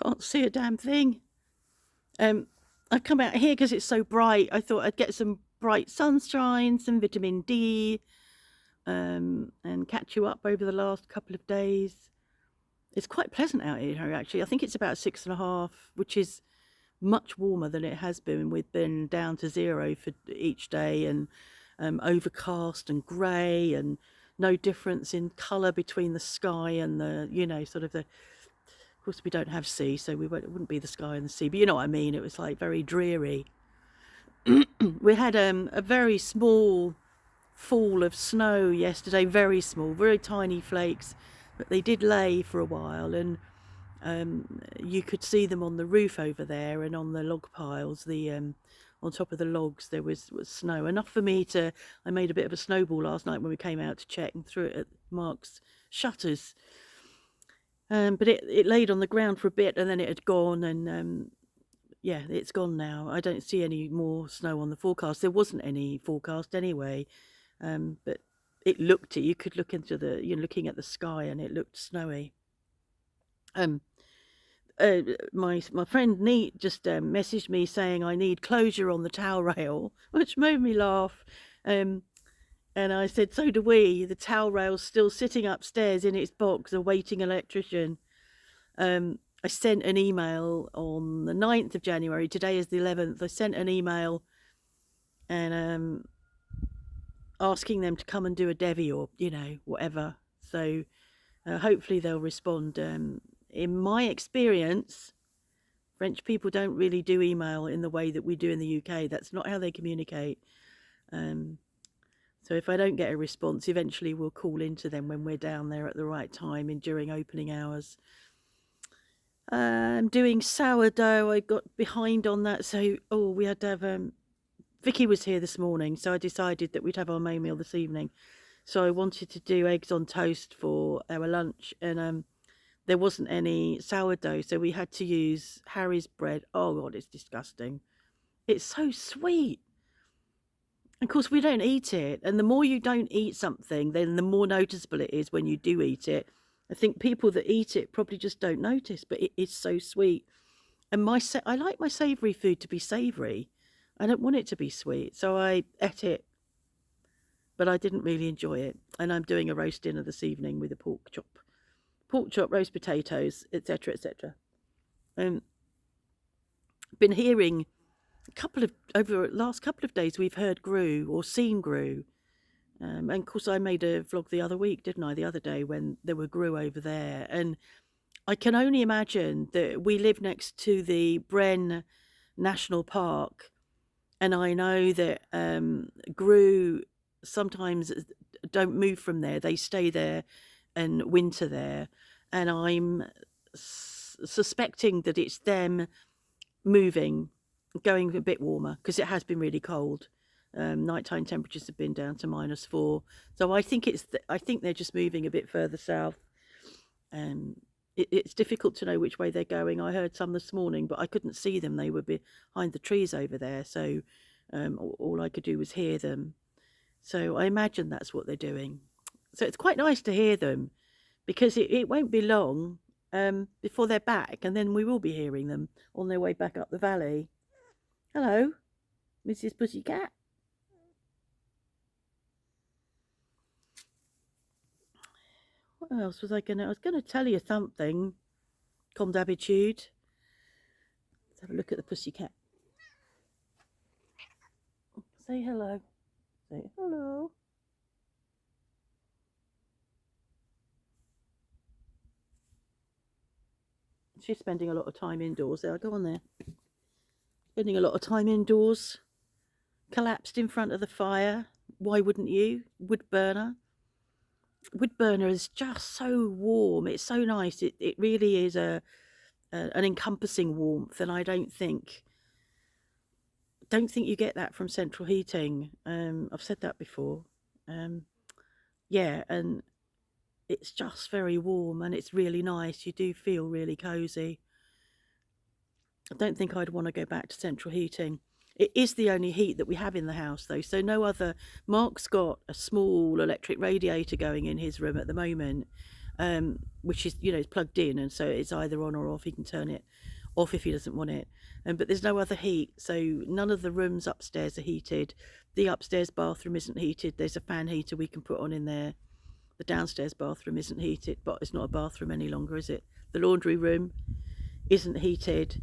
Can't see a damn thing. I've come out here because it's so bright. I thought I'd get some bright sunshine, some vitamin D, and catch you up over the last couple of days. It's quite pleasant out here, actually. I think it's about 6.5, which is much warmer than it has been. We've been down to 0 for each day, and overcast and grey, and no difference in colour between the sky and the, sort of the. Of course, we don't have sea, so it wouldn't be the sky and the sea, but you know what I mean. It was like very dreary. We had a very small fall of snow yesterday, very small, very tiny flakes, but they did lay for a while, and you could see them on the roof over there and on the log piles. On top of the logs there was snow, enough for me to. I made a bit of a snowball last night when we came out to check and threw it at Mark's shutters. But it laid on the ground for a bit, and then it had gone, and yeah, it's gone now. I don't see any more snow on the forecast. There wasn't any forecast anyway, but it looked. You could look into looking at the sky, and it looked snowy. My friend Neat just messaged me saying I need closure on the towel rail, which made me laugh. And I said, so do we. The towel rail's still sitting upstairs in its box awaiting electrician. I sent an email on the 9th of January. Today is the 11th. I sent an email and asking them to come and do a Devi or, whatever. So hopefully they'll respond. In my experience, French people don't really do email in the way that we do in the UK. That's not how they communicate. So if I don't get a response, eventually we'll call into them when we're down there at the right time and during opening hours. I'm doing sourdough. I got behind on that. So, we had to have... Vicky was here this morning, so I decided that we'd have our main meal this evening. So I wanted to do eggs on toast for our lunch, and there wasn't any sourdough, so we had to use Harry's bread. Oh, God, it's disgusting. It's so sweet. Of course, we don't eat it, and the more you don't eat something, then the more noticeable it is when you do eat it. I think people that eat it probably just don't notice, but it is so sweet. And I like my savoury food to be savoury. I don't want it to be sweet, so I ate it, but I didn't really enjoy it. And I'm doing a roast dinner this evening with a pork chop, roast potatoes, etc., etc. Been hearing over the last couple of days we've heard Gru or seen Gru, and of course I made a vlog the other week, didn't I, the other day when there were Gru over there, and I can only imagine that we live next to the Bren National Park, and I know that Gru sometimes don't move from there. They stay there and winter there, and I'm suspecting that it's them moving, going a bit warmer, because it has been really cold. Nighttime temperatures have been down to -4, so I think they're just moving a bit further south. It's difficult to know which way they're going. I heard some this morning, but I couldn't see them. They were behind the trees over there, so all I could do was hear them. So I imagine that's what they're doing. So it's quite nice to hear them, because it won't be long before they're back, and then we will be hearing them on their way back up the valley. Hello, Mrs. Pussycat. What else was I was gonna tell you something, comme d'habitude. Let's have a look at the pussycat. Say hello. Say hello. She's spending a lot of time indoors there. Go on there. Spending a lot of time indoors. Collapsed in front of the fire. Why wouldn't you? Wood burner. Wood burner is just so warm. It's so nice. It really is an encompassing warmth, and I don't think you get that from central heating. I've said that before. Yeah, and it's just very warm, and it's really nice. You do feel really cozy. I don't think I'd want to go back to central heating. It is the only heat that we have in the house, though, so no other. Mark's got a small electric radiator going in his room at the moment, which is, you know, it's plugged in, and so it's either on or off. He can turn it off if he doesn't want it. But there's no other heat, so none of the rooms upstairs are heated. The upstairs bathroom isn't heated. There's a fan heater we can put on in there. The downstairs bathroom isn't heated, but it's not a bathroom any longer, is it? The laundry room isn't heated.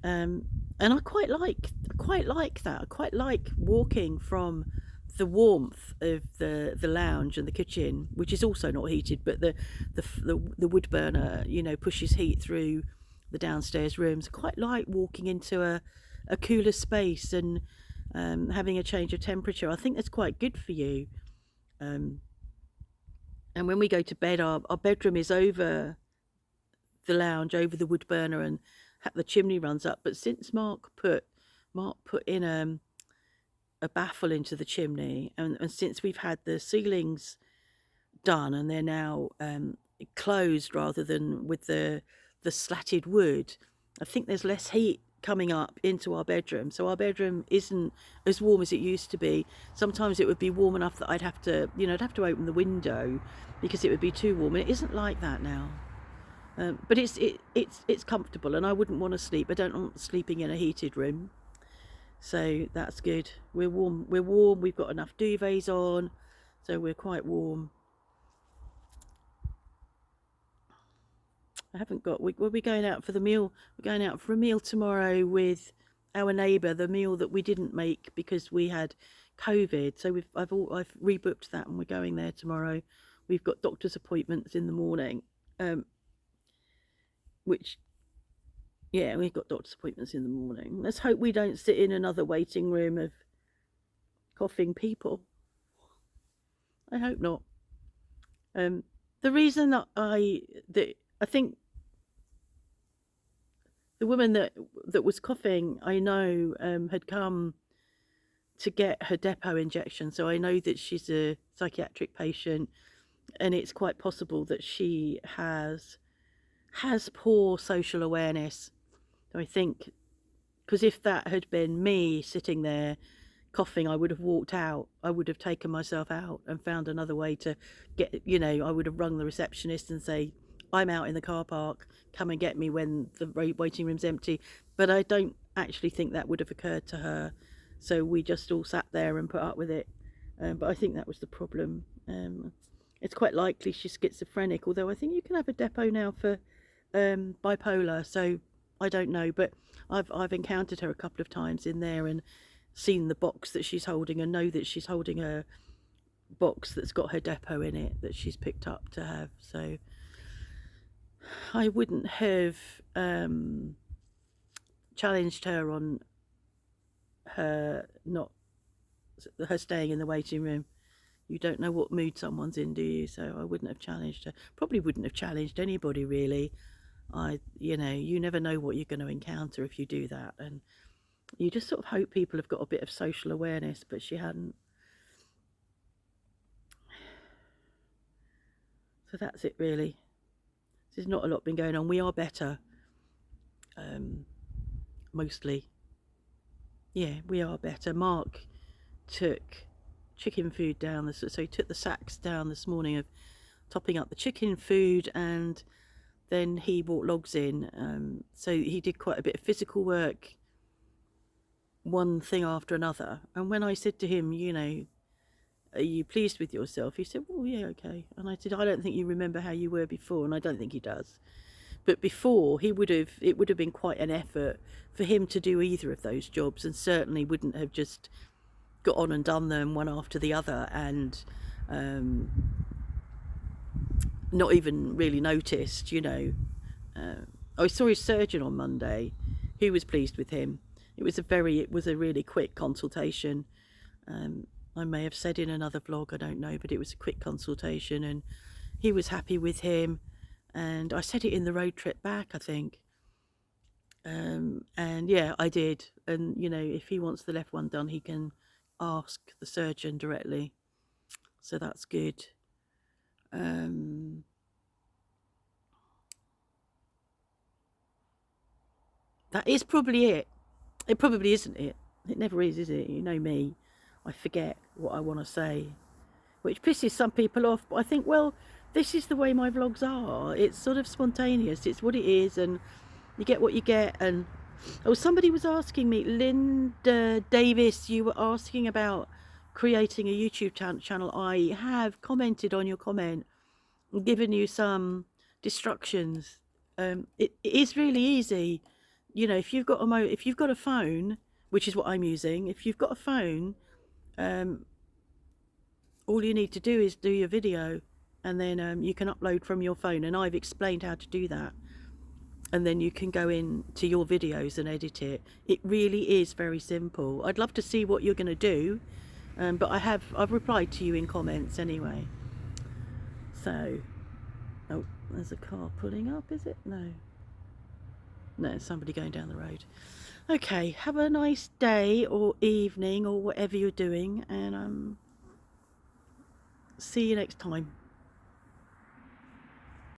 And I quite like that. I quite like walking from the warmth of the lounge and the kitchen, which is also not heated, but the wood burner, you know, pushes heat through the downstairs rooms. I quite like walking into a cooler space and having a change of temperature. I think that's quite good for you. And when we go to bed, our bedroom is over the lounge, over the wood burner, and the chimney runs up. But since Mark put in a baffle into the chimney, and since we've had the ceilings done and they're now closed rather than with the slatted wood, I think there's less heat coming up into our bedroom. So our bedroom isn't as warm as it used to be. Sometimes it would be warm enough that I'd have to open the window because it would be too warm, and it isn't like that now. But it's comfortable, and I wouldn't want to sleep. I don't want sleeping in a heated room, so that's good. We're warm. We've got enough duvets on, so we're quite warm. I haven't got. We'll be going out for the meal. We're going out for a meal tomorrow with our neighbour. The meal that we didn't make because we had COVID. So I've rebooked that, and we're going there tomorrow. We've got doctor's appointments in the morning. We've got doctor's appointments in the morning. Let's hope we don't sit in another waiting room of coughing people. I hope not. The reason that I think the woman that was coughing, I know, had come to get her depot injection. So I know that she's a psychiatric patient, and it's quite possible that she has poor social awareness. So I think, because if that had been me sitting there coughing, I would have walked out. I would have taken myself out and found another way to get, I would have rung the receptionist and say, I'm out in the car park, come and get me when the waiting room's empty. But I don't actually think that would have occurred to her. So we just all sat there and put up with it. But I think that was the problem. It's quite likely she's schizophrenic, although I think you can have a depot now for bipolar, so I don't know. But I've encountered her a couple of times in there and seen the box that she's holding, and know that she's holding a box that's got her depot in it that she's picked up to have. So I wouldn't have challenged her on her staying in the waiting room. You don't know what mood someone's in, do you? So I wouldn't have challenged her. Probably wouldn't have challenged anybody, really. You never know what you're going to encounter if you do that, and you just sort of hope people have got a bit of social awareness, but she hadn't. So that's it, really. There's not a lot been going on. We are better, mostly. Yeah, we are better. Mark took chicken food down, so he took the sacks down this morning of topping up the chicken food, and then he brought logs in. So he did quite a bit of physical work, one thing after another. And when I said to him, are you pleased with yourself? He said, well, yeah, okay. And I said, I don't think you remember how you were before, and I don't think he does. But before, it would have been quite an effort for him to do either of those jobs, and certainly wouldn't have just got on and done them one after the other, and not even really noticed. I saw his surgeon on Monday, who was pleased with him. It was a really quick consultation. I may have said in another vlog, I don't know, but it was a quick consultation, and he was happy with him. And I said it in the road trip back, I think. And yeah, I did. And if he wants the left one done, he can ask the surgeon directly, so that's good. That is probably it. It probably isn't it. It never is it? You know me, I forget what I want to say, which pisses some people off. But I think, well, this is the way my vlogs are. It's sort of spontaneous. It's what it is, and you get what you get. And oh, somebody was asking me, Linda Davis, you were asking about creating a YouTube channel. I have commented on your comment, given you some instructions. It is really easy. You know, if you've got a phone, which is what I'm using, if you've got a phone, all you need to do is do your video, and then you can upload from your phone, and I've explained how to do that, and then you can go in to your videos and edit it. It really is very simple. I'd love to see what you're going to do, but I've replied to you in comments anyway. So, oh, there's a car pulling up, is it? No, it's somebody going down the road. Okay, have a nice day or evening or whatever you're doing, and see you next time.